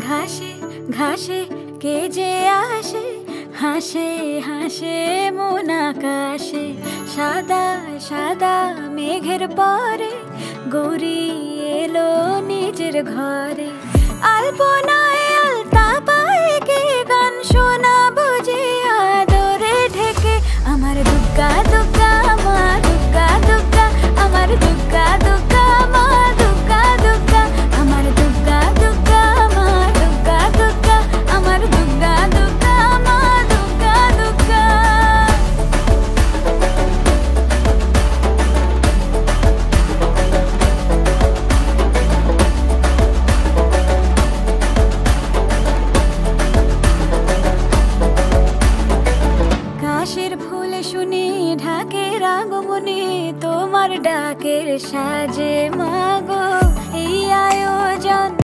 ঘাসে ঘাসে কে যে আসে, হাসে হাসে মন আকাশে। সাদা সাদা মেঘের পরে গৌরী এলো নিজের ঘরে। আলপনায় আলতা পায়ে কে গান শোনাবো যে আদরে ঢেকে। আমার দুগ্গা দুগ্গা মা দুগ্গা দুগ্গা, আমার দুগ্গা দুগ্গা মা দুগ্গা দুগ্গা, আমার দুগ্গা দুগ্গা মা দুগ্গা দুগ্গা, আমার দুগ্গা দুগ্গা মা দুগ্গা দুগ্গা। কাশের ফুলে শুনি ঢাকের আগমনে, তোমার ডাকের সাজে